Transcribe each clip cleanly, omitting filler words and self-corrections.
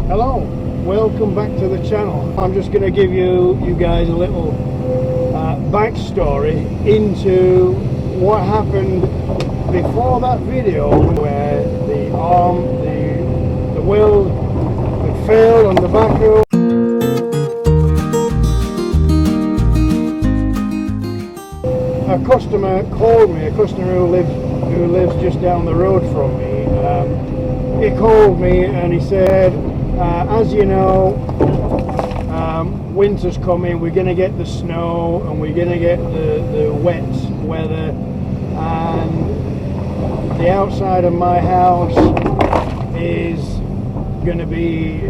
Hello, welcome back to the channel. I'm just going to give you guys a little backstory into what happened before that video where the arm, the weld had failed on the backhoe. A customer called me, a customer who lives just down the road from me. He called me and he said, as you know, winter's coming, we're going to get the snow and we're going to get the wet weather, and the outside of my house is going to be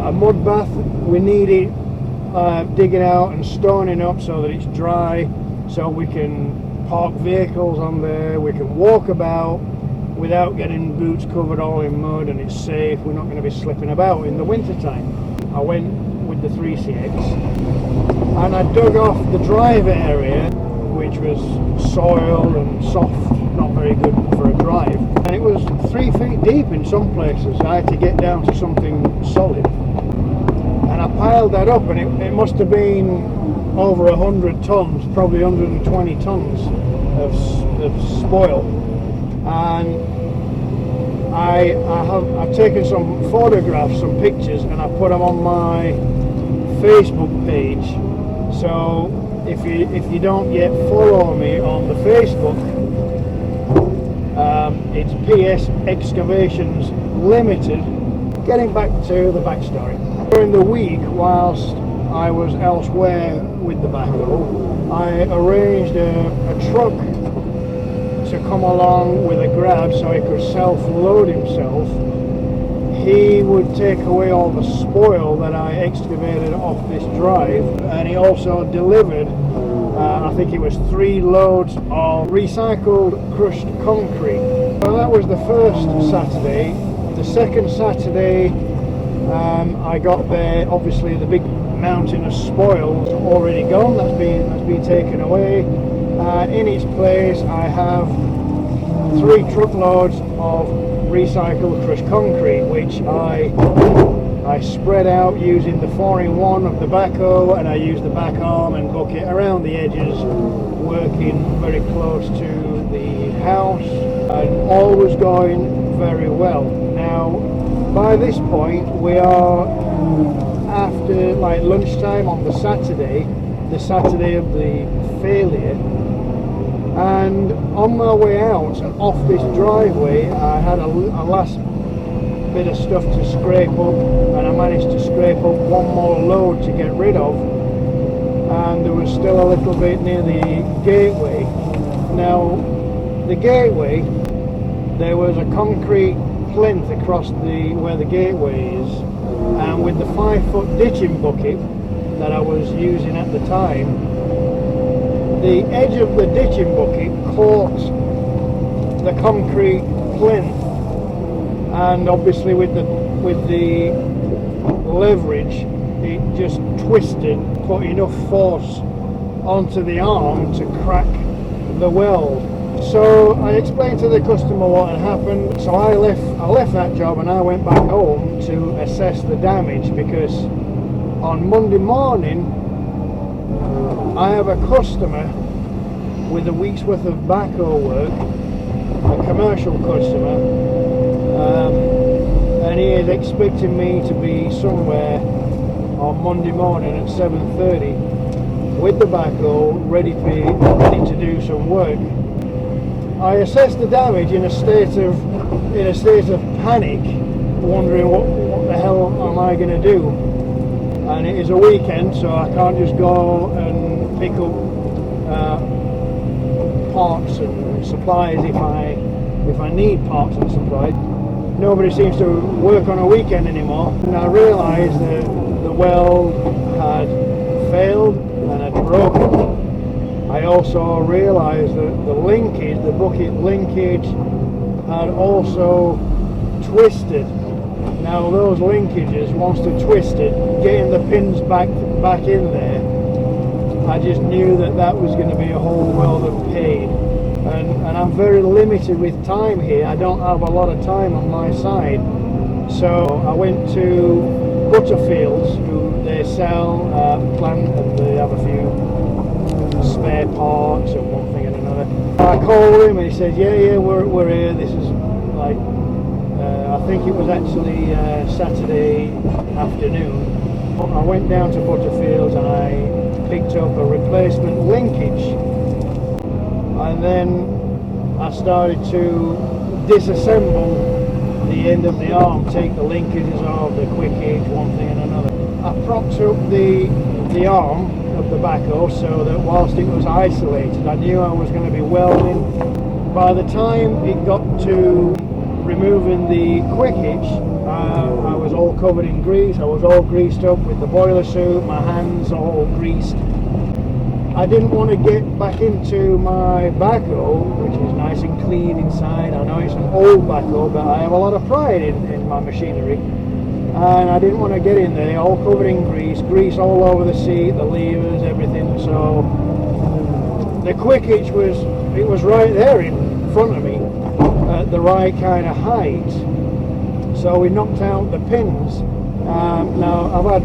a mud bath. We need it digging out and stoning up so that it's dry, so we can park vehicles on there, we can walk about without getting boots covered all in mud, and it's safe. We're not going to be slipping about in the winter time. I went with the 3CX and I dug off the drive area, which was soil and soft, not very good for a drive, and it was 3 feet deep in some places. I had to get down to something solid, and I piled that up, and it must have been over 100 tons, probably 120 tons of spoil. And I've taken some photographs, some pictures, and I put them on my Facebook page. So if you don't yet follow me on the Facebook, it's PS Excavations Limited. Getting back to the backstory. During the week, whilst I was elsewhere with the backhoe, I arranged a truck to come along with a grab so he could self-load himself. He would take away all the spoil that I excavated off this drive, and he also delivered, I think it was 3 loads of recycled crushed concrete. Well, that was the first Saturday. The second Saturday, I got there. Obviously the big mountain of spoil is already gone, that's been taken away. In its place I have 3 truckloads of recycled crushed concrete, which I spread out using the 4-in-1 of the backhoe, and I use the back arm and bucket around the edges, working very close to the house, and all was going very well. Now by this point we are after like lunchtime on the Saturday of the failure, and on my way out off this driveway I had a last bit of stuff to scrape up, and I managed to scrape up 1 more load to get rid of, and there was still a little bit near the gateway. Now the gateway, there was a concrete plinth across where the gateway is, and with the 5-foot ditching bucket that I was using at the time, the edge of the ditching bucket caught the concrete plinth, and obviously with the leverage it just twisted, put enough force onto the arm to crack the weld. So I explained to the customer what had happened. So I left that job and I went back home to assess the damage, because on Monday morning I have a customer with a week's worth of backhoe work, a commercial customer, and he is expecting me to be somewhere on Monday morning at 7:30 with the backhoe ready to do some work. I assessed the damage in a state of panic, wondering what the hell am I going to do. And it is a weekend, so I can't just go and pick up parts and supplies if I need parts and supplies. Nobody seems to work on a weekend anymore, and I realised that the weld had failed and had broken. I also realised that the linkage, the bucket linkage, had also twisted. Now those linkages, once they're twisted, getting the pins back in there, I just knew that was going to be a whole world of pain. and I'm very limited with time here. I don't have a lot of time on my side, so I went to Butterfields, who they sell plant, and they have a few spare parts and one thing and another. I called him and he said, yeah, we're here. This is like, I think it was actually Saturday afternoon. I went down to Butterfields and I picked up a replacement linkage, and then I started to disassemble the end of the arm, take the linkages off, the quick hitch, one thing and another. I propped up the arm of the backhoe so that whilst it was isolated, I knew I was going to be welding. By the time it got to removing the quick hitch, I was all covered in grease. I was all greased up with the boiler suit, my hands all greased. I didn't want to get back into my backhoe, which is nice and clean inside. I know it's an old backhoe, but I have a lot of pride in my machinery. And I didn't want to get in there all covered in grease all over the seat, the levers, everything. So the quick hitch was right there in front of me at the right kind of height. So we knocked out the pins. Now I've had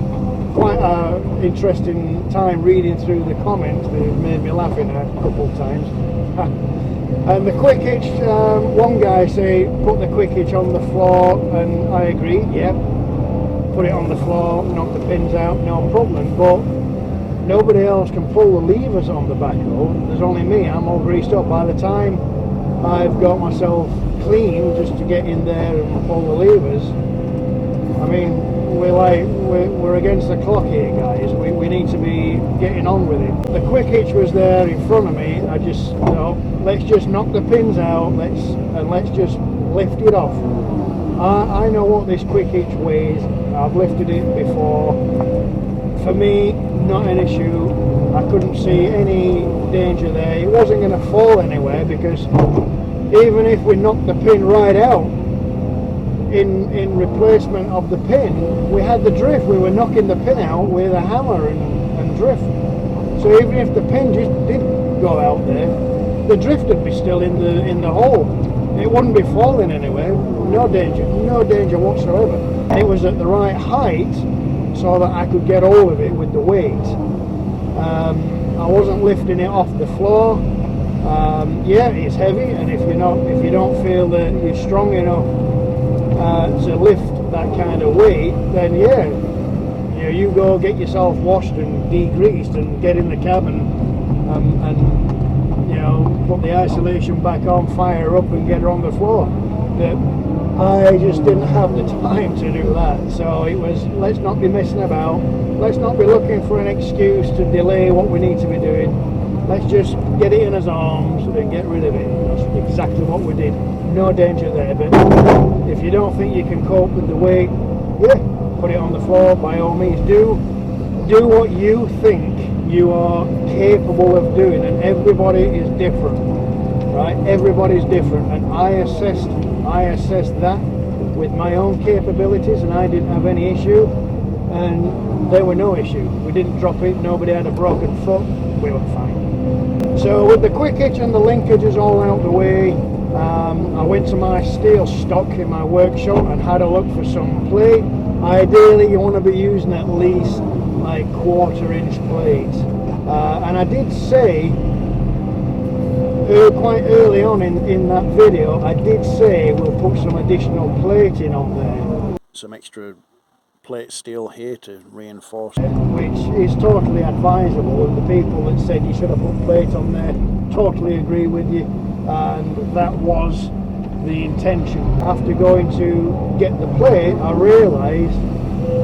quite an interesting time reading through the comments. They've made me laughing a couple of times. And the quick hitch, one guy say put the quick hitch on the floor, and I agree, yep. Put it on the floor, knock the pins out, no problem. But nobody else can pull the levers on the backhoe. There's only me. I'm all greased up. By the time I've got myself clean just to get in there and pull the levers, I mean, we're against the clock here, guys. We need to be getting on with it. The quick hitch was there in front of me. I just, you know, let's just knock the pins out. Let's just lift it off. I know what this quick hitch weighs. I've lifted it before. For me, not an issue. I couldn't see any danger there. It wasn't going to fall anywhere, because even if we knocked the pin right out in replacement of the pin, we had the drift. We were knocking the pin out with a hammer and drift. So even if the pin just did go out there, the drift would be still in the hole. It wouldn't be falling anywhere. No danger whatsoever. It was at the right height so that I could get hold of it with the weight. I wasn't lifting it off the floor. Yeah, it's heavy, and if you don't feel that you're strong enough to lift that kind of weight, then yeah, you go get yourself washed and degreased and get in the cabin and you know, put the isolation back on, fire up and get her on the floor. But I just didn't have the time to do that. So it was, let's not be messing about. Let's not be looking for an excuse to delay what we need to be doing. Let's just get it in his arms and get rid of it. That's exactly what we did. No danger there. But if you don't think you can cope with the weight, yeah, put it on the floor. By all means, do what you think you are capable of doing, and everybody is different, right? Everybody's different, and I assessed that with my own capabilities, and I didn't have any issue, and there were no issue. We didn't drop it. Nobody had a broken foot. We were fine. So with the quick hitch and the linkages all out the way, I went to my steel stock in my workshop and had a look for some plate. Ideally, you want to be using at least like 1/4 inch plates, and I did say quite early on in that video, I did say we'll put some additional plating on there, some extra plate steel here to reinforce it, which is totally advisable. And the people that said you should have put plate on there totally agree with you, and that was the intention. After going to get the plate, I realised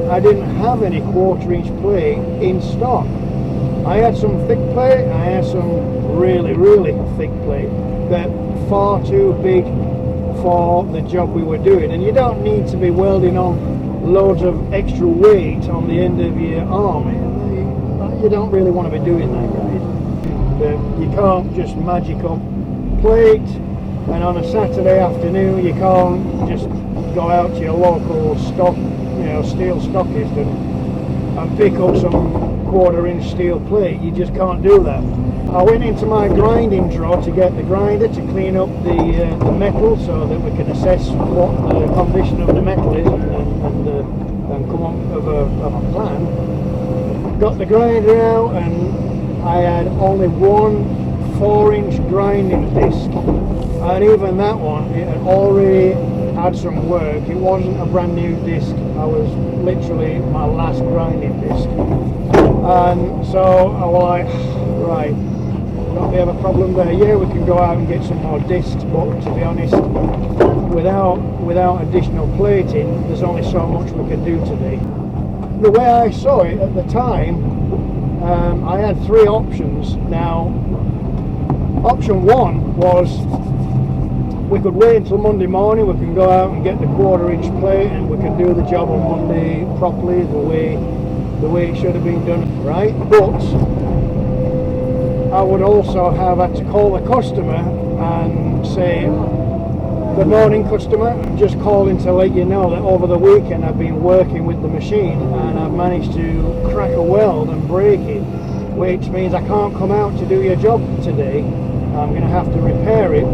I didn't have any 1/4 inch plate in stock. I had some thick plate, I had some really thick plate, but far too big for the job we were doing. And you don't need to be welding on loads of extra weight on the end of your arm. You don't really want to be doing that, guys. But you can't just magic up plate, and on a Saturday afternoon you can't just go out to your local stock, steel stockist and pick up some 1/4 inch steel plate. You just can't do that. I went into my grinding drawer to get the grinder to clean up the metal so that we can assess what the condition of the metal is and come up with a plan. Got the grinder out and I had only one 4-inch grinding disc, and even that one, it had already had some work. It wasn't a brand new disc. I was literally my last grinding disc, and so I was like, right, don't we have a problem there? Yeah, we can go out and get some more discs, but to be honest, without additional plating, there's only so much we can do today. The way I saw it at the time, I had 3 options. Now, option 1 was we could wait until Monday morning, we can go out and get the 1/4-inch plate and we can do the job on Monday properly the way it should have been done, right? But I would also have had to call the customer and say, good morning customer, I'm just calling to let you know that over the weekend I've been working with the machine and I've managed to crack a weld and break it, which means I can't come out to do your job today. I'm going to have to repair it.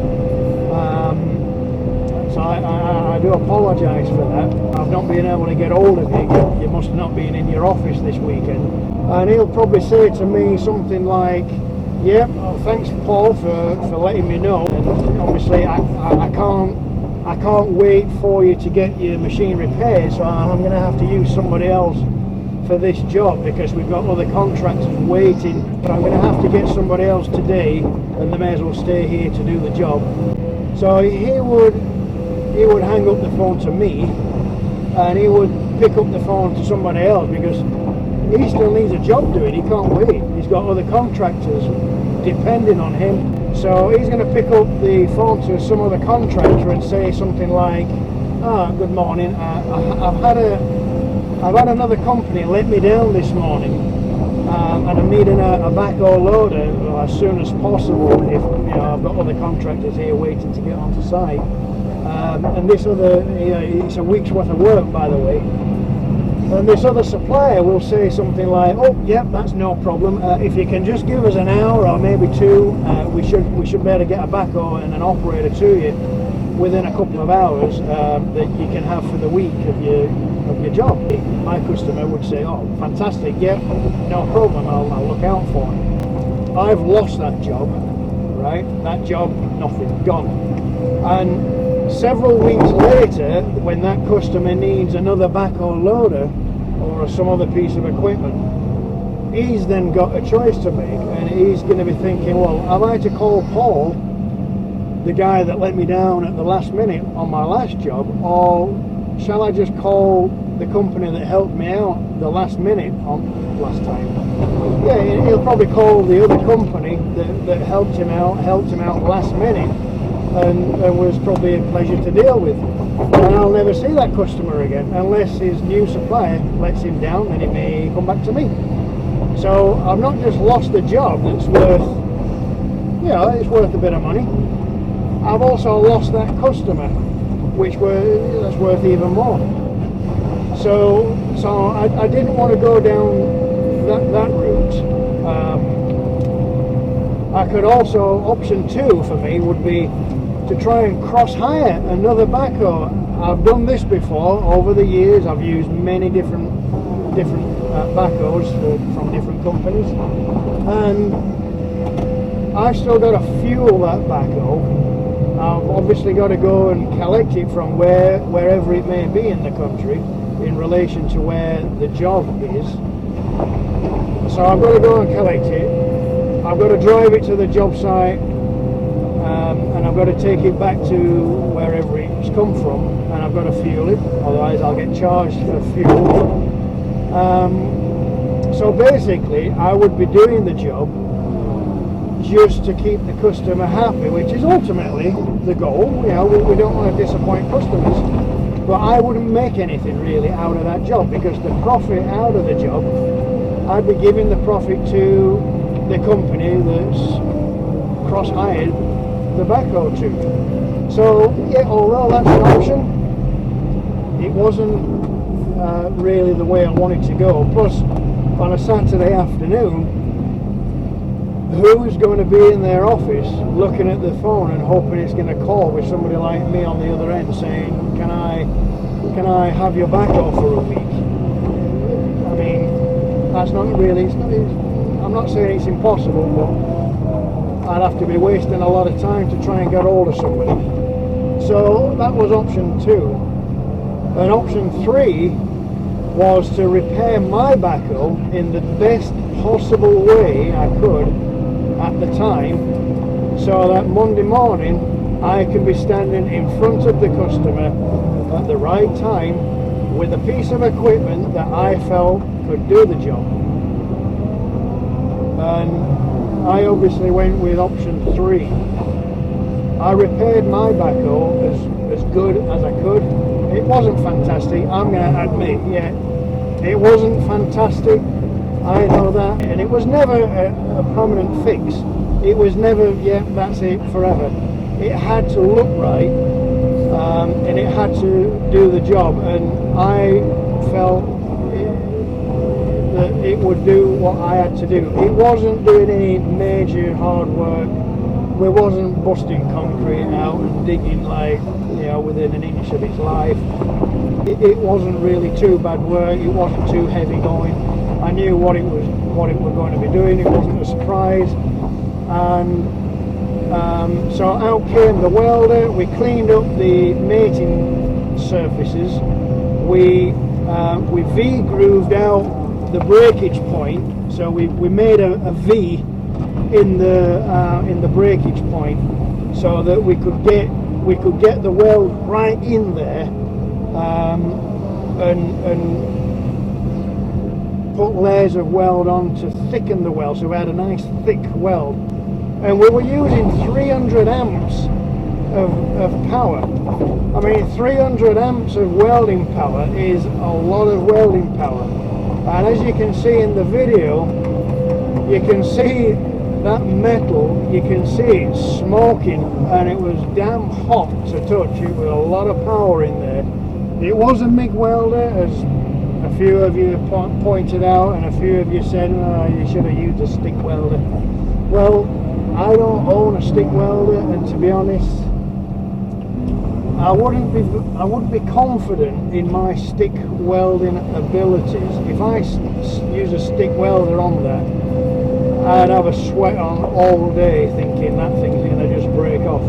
So I do apologise for that. I've not been able to get hold of you. You must have not been in your office this weekend. And he'll probably say to me something like, yeah, well, thanks Paul for letting me know. And obviously I can't wait for you to get your machine repaired, so I'm going to have to use somebody else for this job because we've got other contractors waiting. But I'm going to have to get somebody else today, and they may as well stay here to do the job. So he would hang up the phone to me, and he would pick up the phone to somebody else because he still needs a job doing. He can't wait. He's got other contractors depending on him. So he's going to pick up the phone to some other contractor and say something like, good morning, I've had another company let me down this morning, and I'm needing a backhoe loader as soon as possible. If I've got other contractors here waiting to get onto site, and this other, it's a week's worth of work, by the way. And this other supplier will say something like, oh, yep, that's no problem. If you can just give us an hour or maybe 2, we should be able to get a backhoe and an operator to you within a couple of hours that you can have for the week of your job. My customer would say, oh, fantastic, yep, no problem, I'll look out for it. I've lost that job, right? That job, nothing, gone. And several weeks later, when that customer needs another backhoe loader or some other piece of equipment, he's then got a choice to make, and he's going to be thinking, well, am I to call Paul, the guy that let me down at the last minute on my last job, or shall I just call the company that helped me out the last minute on last time? Yeah, he'll probably call the other company that helped him out last minute, and was probably a pleasure to deal with. And I'll never see that customer again unless his new supplier lets him down, then he may come back to me. So I've not just lost a job that's worth, it's worth a bit of money. I've also lost that customer, that's worth even more. So I didn't want to go down that route. I could also, option 2 for me would be to try and cross hire another backhoe. I've done this before over the years. I've used many different backhoes from different companies, and I've still got to fuel that backhoe. I've obviously got to go and collect it from wherever it may be in the country in relation to where the job is. So I've got to go and collect it. I've got to drive it to the job site, and I've got to take it back to wherever it's come from, and I've got to fuel it, otherwise I'll get charged for fuel. So basically I would be doing the job just to keep the customer happy, which is ultimately the goal. We don't want to disappoint customers, but I wouldn't make anything really out of that job, because the profit out of the job, I'd be giving the profit to the company that's cross-hired the backhoe to. So yeah, although that's an option, it wasn't really the way I wanted to go. Plus, on a Saturday afternoon, who's going to be in their office looking at the phone and hoping it's going to call with somebody like me on the other end saying, can I have your backhoe for a week? I mean, that's not really, I'm not saying it's impossible, but I'd have to be wasting a lot of time to try and get hold of somebody. So that was option 2. And option 3 was to repair my backhoe in the best possible way I could at the time, so that Monday morning I could be standing in front of the customer at the right time with a piece of equipment that I felt could do the job. And I obviously went with option 3. I repaired my backhoe as good as I could. It wasn't fantastic, I'm going to admit, yeah, it wasn't fantastic, I know that, and it was never a permanent fix. It was never, yeah, that's it forever. It had to look right, and it had to do the job, and I felt that it would do what I had to do. It wasn't doing any major hard work. We wasn't busting concrete out and digging like, you know, within an inch of its life. It wasn't really too bad work. It wasn't too heavy going. I knew what it was going to be doing. It wasn't a surprise. And so out came the welder. We cleaned up the mating surfaces. We V-grooved out the breakage point. So we made a V in the breakage point, so that we could get the weld right in there, and put layers of weld on to thicken the weld, so we had a nice thick weld. And we were using 300 amps of power. I mean, 300 amps of welding power is a lot of welding power. And as you can see in the video, you can see that metal, you can see it smoking, and it was damn hot to touch. It was a lot of power in there. It was a MIG welder, as a few of you pointed out, and a few of you said, oh, you should have used a stick welder. Well, I don't own a stick welder, and to be honest, I wouldn't be confident in my stick welding abilities. If I use a stick welder on that, I'd have a sweat on all day thinking that thing's going to just break off.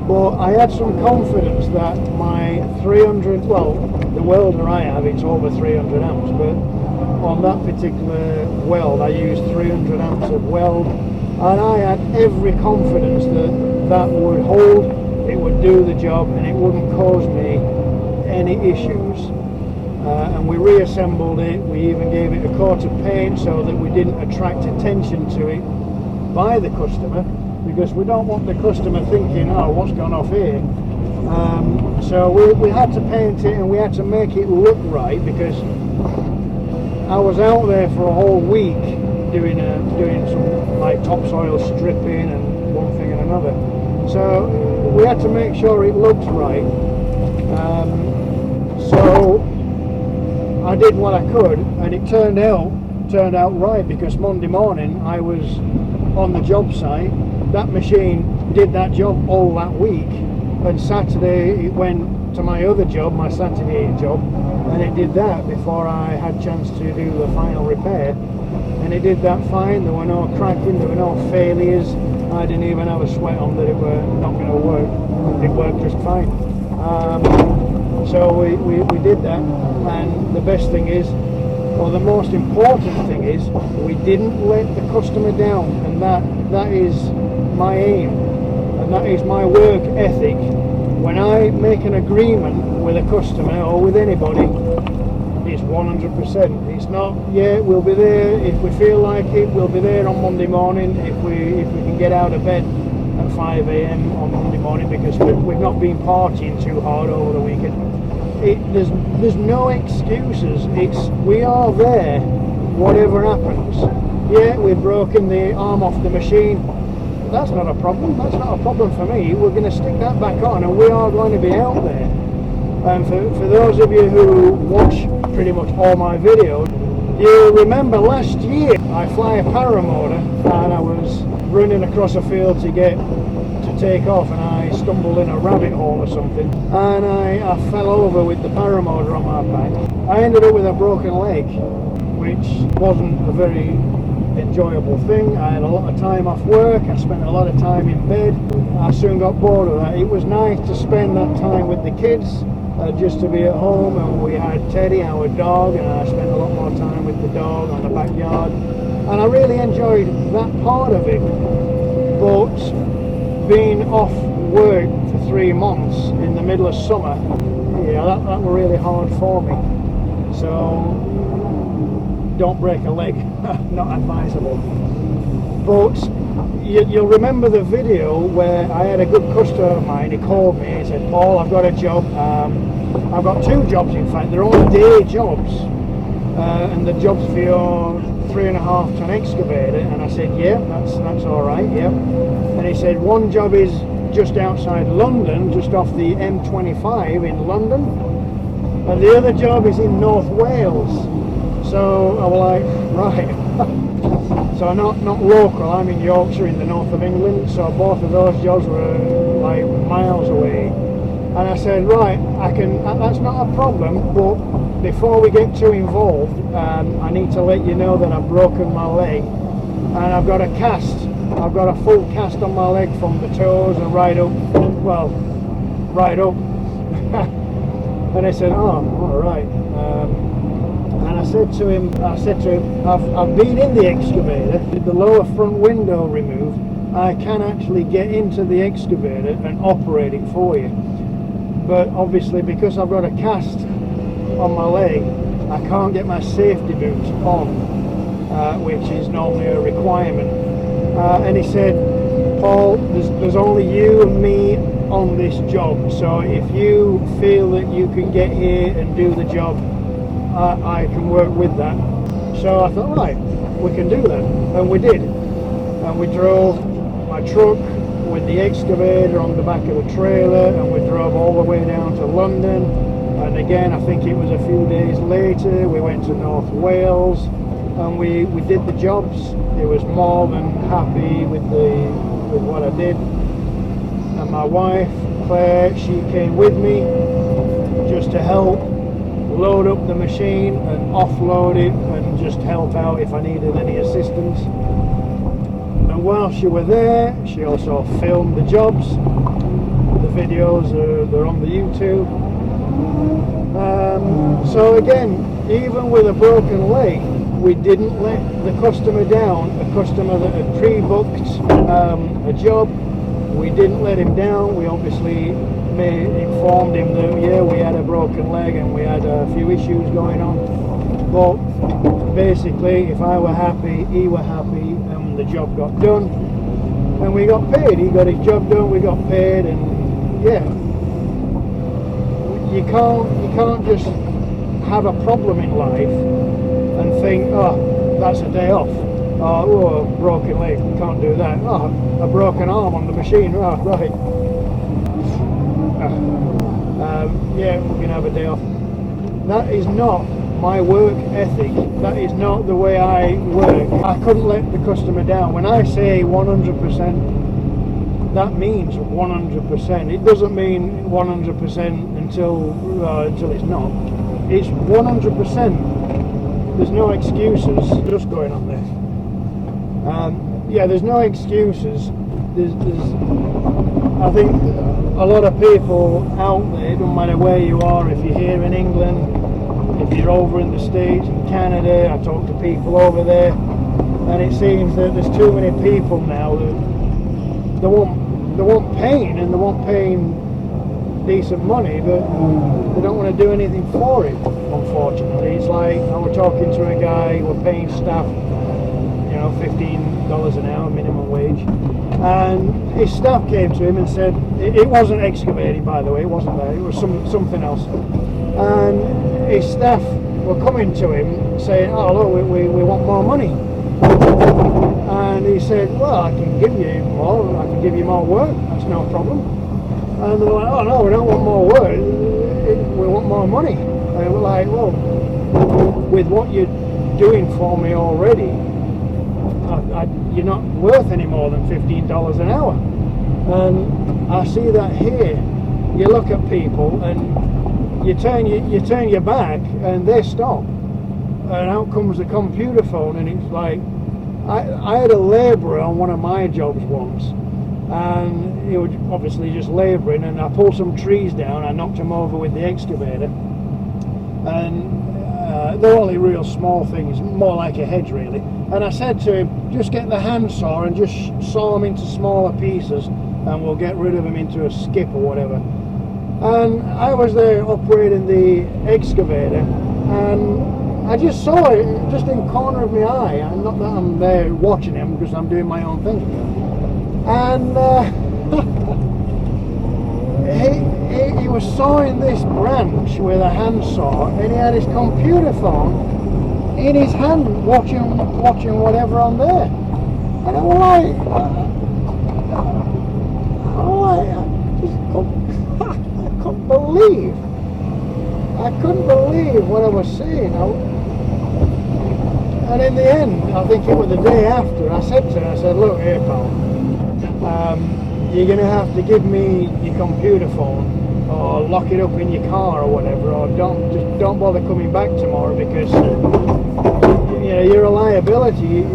But I had some confidence that my 300, well, the welder I have, it's over 300 amps, but on that particular weld I used 300 amps of weld, and I had every confidence that that would hold, it would do the job, and it wouldn't cause me any issues. And we reassembled it. We even gave it a coat of paint so that we didn't attract attention to it by the customer, because we don't want the customer thinking, oh, what's gone off here. So we had to paint it, and we had to make it look right, because I was out there for a whole week doing some like topsoil stripping and one thing and another. So we had to make sure it looked right. So I did what I could, and it turned out right, because Monday morning I was on the job site. That machine did that job all that week, and Saturday it went to my other job, my Saturday job, and it did that before I had a chance to do the final repair, and it did that fine. There were no cracking, there were no failures. I didn't even have a sweat on that it were not going to work. It worked just fine. So we did that, and the best thing is, or the most important thing is, we didn't let the customer down, and that is my aim, and that is my work ethic. When I make an agreement with a customer or with anybody, it's 100%. It's not, yeah, we'll be there if we feel like it, we'll be there on Monday morning if we can get out of bed at 5 AM on Monday morning, because we've not been partying too hard over the weekend. There's no excuses. We are there whatever happens. Yeah, we've broken the arm off the machine. That's not a problem. That's not a problem for me. We're going to stick that back on, and we are going to be out there. And for those of you who watch pretty much all my videos, You remember last year I fly a paramotor and I was running across a field to take off, and I stumbled in a rabbit hole or something, and I fell over with the paramotor on my back. I ended up with a broken leg, which wasn't a very enjoyable thing. I had a lot of time off work, I spent a lot of time in bed. I soon got bored of that. It was nice to spend that time with the kids, just to be at home, and we had Teddy, our dog, and I spent a lot more time with the dog on the backyard, and I really enjoyed that part of it. But being off work for 3 months in the middle of summer, yeah, that was really hard for me. So don't break a leg, not advisable. But you'll remember the video where I had a good customer of mine. He called me, he said, Paul, I've got a job. I've got 2 jobs, in fact. They're all day jobs, and the job's for your 3.5 ton excavator. And I said, yeah, that's all right, yeah. And he said, one job is just outside London, just off the M25 in London, and the other job is in North Wales. So I was like, right. So not local, I'm in Yorkshire in the north of England, so both of those jobs were like miles away. And I said, right, that's not a problem, but before we get too involved, I need to let you know that I've broken my leg, and I've got a cast. I've got a full cast on my leg from the toes and right up, well, right up. And I said, oh, all right. And I said to him, I've been in the excavator, with the lower front window removed. I can actually get into the excavator and operate it for you. But obviously, because I've got a cast on my leg, I can't get my safety boots on, which is normally a requirement. And he said, Paul, there's only you and me on this job, so if you feel that you can get here and do the job, I can work with that. So I thought, right, we can do that, and we did. And we drove my truck with the excavator on the back of the trailer, and we drove all the way down to London. And again, I think it was a few days later, we went to North Wales, and we did the jobs. He was more than happy with what I did. And my wife, Claire, she came with me just to help load up the machine and offload it, and just help out if I needed any assistance. And while she was there, she also filmed the jobs. The videos they're on the YouTube. So again, even with a broken leg, we didn't let the customer down. A customer that had pre-booked a job, we didn't let him down. We obviously informed him that, yeah, we had a broken leg and we had a few issues going on. But basically, if I were happy, he were happy, and the job got done. And we got paid. He got his job done, we got paid, and yeah. You can't just have a problem in life and think, oh, that's a day off. Oh, broken leg, can't do that. Oh, a broken arm on the machine, oh, right. Yeah, we can have a day off. That is not my work ethic. That is not the way I work. I couldn't let the customer down. When I say 100%, that means 100%. It doesn't mean 100% until it's not. It's 100%. There's no excuses. Just going on there. Yeah, there's no excuses. I think a lot of people out there, no matter where you are, if you're here in England, if you're over in the States, in Canada, I talk to people over there, and it seems that there's too many people now that they want pain, and they want paying decent money, but they don't want to do anything for it, unfortunately. It's like, I was talking to a guy, we're paying staff, you know, $15 an hour minimum wage, and his staff came to him and said, it wasn't excavating, by the way, it wasn't that, it was something else, and his staff were coming to him saying, oh look, we want more money, and he said, well, I can give you more work, that's no problem. And they're like, oh no, we don't want more work, we want more money. And we're like, well, with what you're doing for me already, you're not worth any more than $15 an hour. And I see that here. You look at people and you turn your back and they stop, and out comes the computer phone, and it's like, I had a labourer on one of my jobs once, and he was obviously just labouring, and I pulled some trees down, I knocked him over with the excavator, and they're only real small things, more like a hedge really, and I said to him, just get the handsaw and just saw them into smaller pieces and we'll get rid of them into a skip or whatever. And I was there operating the excavator, and I just saw it just in the corner of my eye. Not that I'm there watching him, because I'm doing my own thing. And he was sawing this branch with a handsaw, and he had his computer phone in his hand, watching whatever on there. And I'm like, I couldn't believe what I was seeing. And in the end, I think it was the day after, I said to him, look here pal, you're going to have to give me your computer phone, or lock it up in your car or whatever, or don't bother coming back tomorrow, because you're a liability.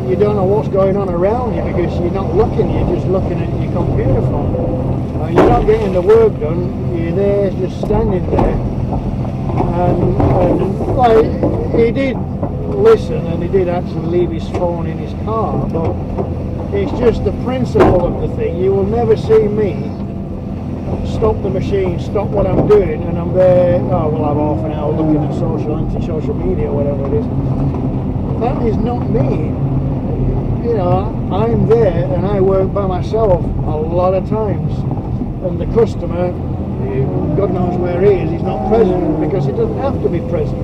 You don't know what's going on around you, because you're not looking, you're just looking at your computer phone. You're not getting the work done, you're there just standing there. And like, he did listen, and he did actually leave his phone in his car, but it's just the principle of the thing. You will never see me stop the machine, stop what I'm doing, and I'm there, we'll have half an hour looking at anti-social media, whatever it is. That is not me. I'm there and I work by myself a lot of times, and the customer, God knows where he is, he's not present, because he doesn't have to be present,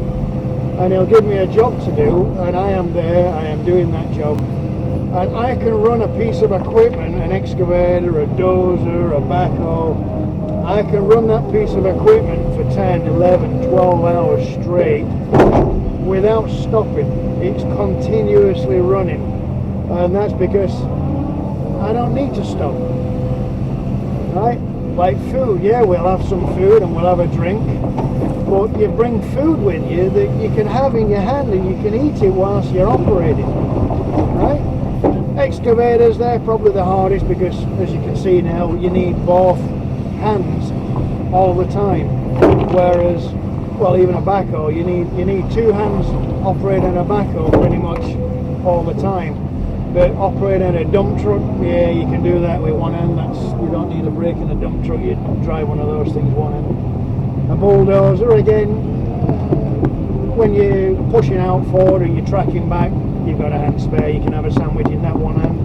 and he'll give me a job to do, and I am there, I am doing that job, and I can run a piece of equipment, an excavator, a dozer, a backhoe. I can run that piece of equipment for 10, 11, 12 hours straight without stopping. It's continuously running. And that's because I don't need to stop, right? Like food, yeah, we'll have some food and we'll have a drink, but you bring food with you that you can have in your hand and you can eat it whilst you're operating, right? Excavators, they're probably the hardest, because as you can see now, you need both hands all the time, whereas, well, even a backhoe, you need two hands operating a backhoe pretty much all the time. But operating a dump truck, yeah, you can do that with one hand. You don't need a brake in a dump truck. You drive one of those things one hand. A bulldozer, again, when you're pushing out forward and you're tracking back, you've got a hand spare. You can have a sandwich in that one hand.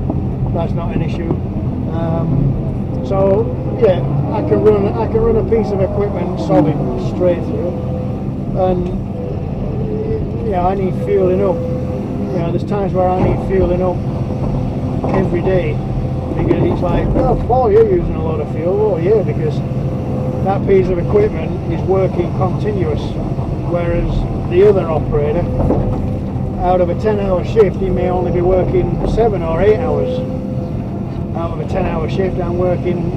That's not an issue. So yeah, I can run a piece of equipment solid straight through, and yeah, I need fueling up. There's times where I need fueling up every day, because it's like, oh Paul, you're using a lot of fuel. Oh yeah, because that piece of equipment is working continuous, whereas the other operator, out of a 10-hour shift, he may only be working 7 or 8 hours. Out of a 10-hour shift, I'm working,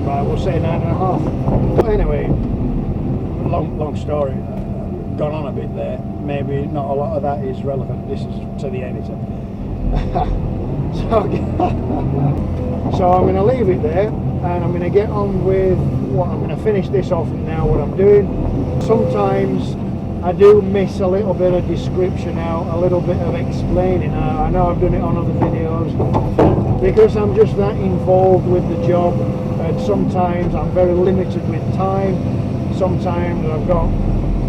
right, we'll say 9.5. But anyway, long story, gone on a bit there. Maybe not a lot of that is relevant. This is to the editor. So I'm going to leave it there, and I'm going to get on with what I'm going to finish this off now, what I'm doing. Sometimes I do miss a little bit of description out, a little bit of explaining. I know I've done it on other videos, because I'm just that involved with the job, and sometimes I'm very limited with time. Sometimes I've got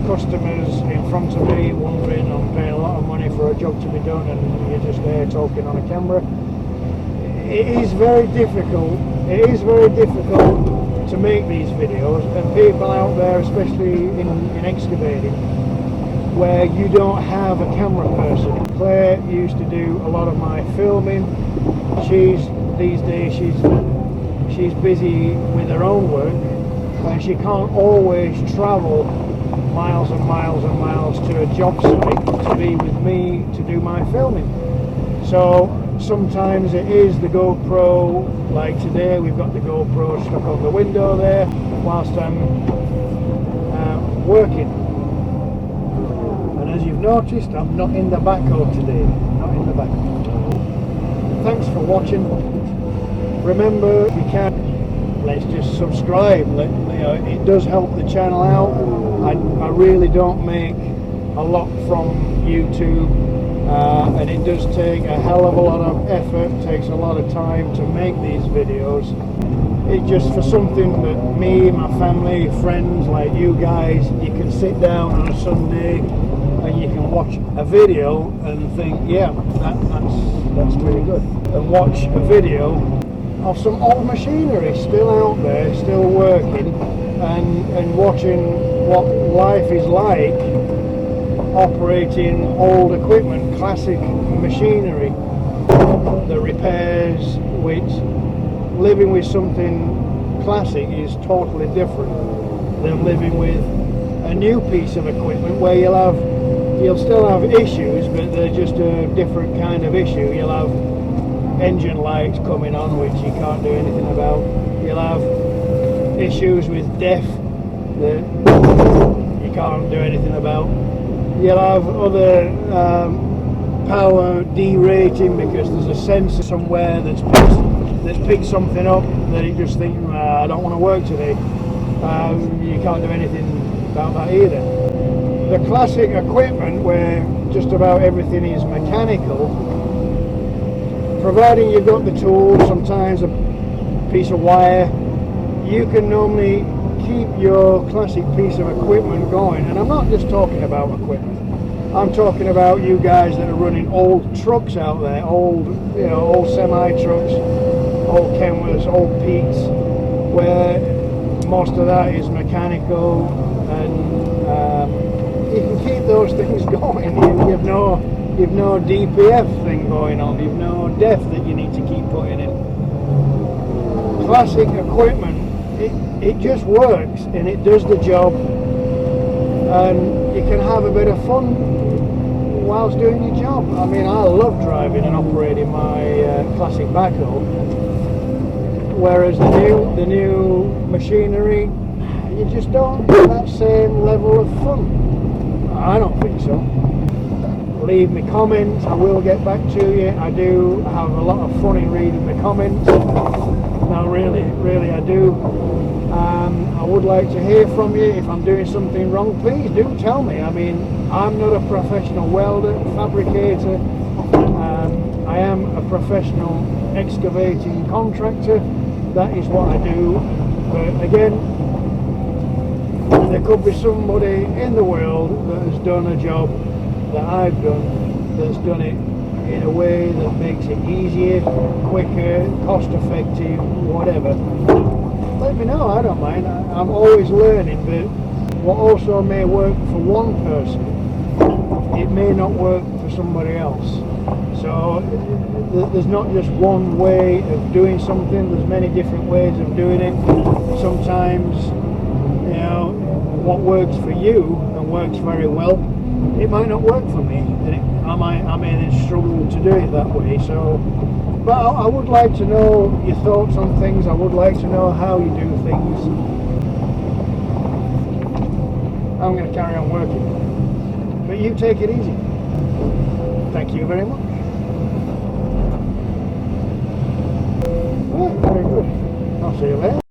customers in front of me wondering, I'm paying a lot of money for a job to be done, and you're just there talking on a camera. It is very difficult. It is very difficult to make these videos, and people out there, especially in excavating, where you don't have a camera person. Claire used to do a lot of my filming. These days she's busy with her own work, and she can't always travel miles and miles and miles to a job site to be with me to do my filming. So sometimes it is the GoPro, like today we've got the GoPro stuck on the window there whilst I'm working. And as you've noticed, I'm not in the backhoe today, not in the backhoe. Thanks for watching. Remember, if you can, let's just subscribe. It does help the channel out. I really don't make a lot from YouTube, and it does take a hell of a lot of effort, takes a lot of time to make these videos. It's just for something that me, my family, friends like you guys, you can sit down on a Sunday and you can watch a video and think, yeah, that's really good. And watch a video of some old machinery still out there, still working, and watching what life is like operating old equipment, classic machinery, the repairs, which living with something classic is totally different than living with a new piece of equipment where you'll still have issues, but they're just a different kind of issue. You'll have engine lights coming on which you can't do anything about. You'll have issues with DEF that you can't do anything about. You'll have other power derating because there's a sensor somewhere that's picked something up that it just thinks, I don't want to work today. You can't do anything about that either. The classic equipment where just about everything is mechanical, providing you've got the tools, sometimes a piece of wire, you can normally keep your classic piece of equipment going. And I'm not just talking about equipment. I'm talking about you guys that are running old trucks out there, old semi-trucks, old Kenworths, old Peaks, where most of that is mechanical, and you can keep those things going. You've no DPF thing going on, you've no DEF that you need to keep putting in. Classic equipment, it just works and it does the job, and you can have a bit of fun whilst doing your job. I mean, I love driving and operating my classic backhoe, whereas the new machinery, you just don't get that same level of fun. I don't think so. Leave me comments, I will get back to you. I do have a lot of fun in reading the comments. No, really I do. I would like to hear from you. If I'm doing something wrong, please do tell me. I mean, I'm not a professional welder, fabricator. I am a professional excavating contractor. That is what I do. But again, there could be somebody in the world that has done a job that I've done, that's done it in a way that makes it easier, quicker, cost effective, whatever. Let me know, I don't mind. I'm always learning, but what also may work for one person, it may not work for somebody else. So there's not just one way of doing something, there's many different ways of doing it. Sometimes, what works for you and works very well, it might not work for me. I may struggle to do it that way. So, but I would like to know your thoughts on things. I would like to know how you do things. I'm going to carry on working, but you take it easy. Thank you very much. Right, very good. I'll see you later.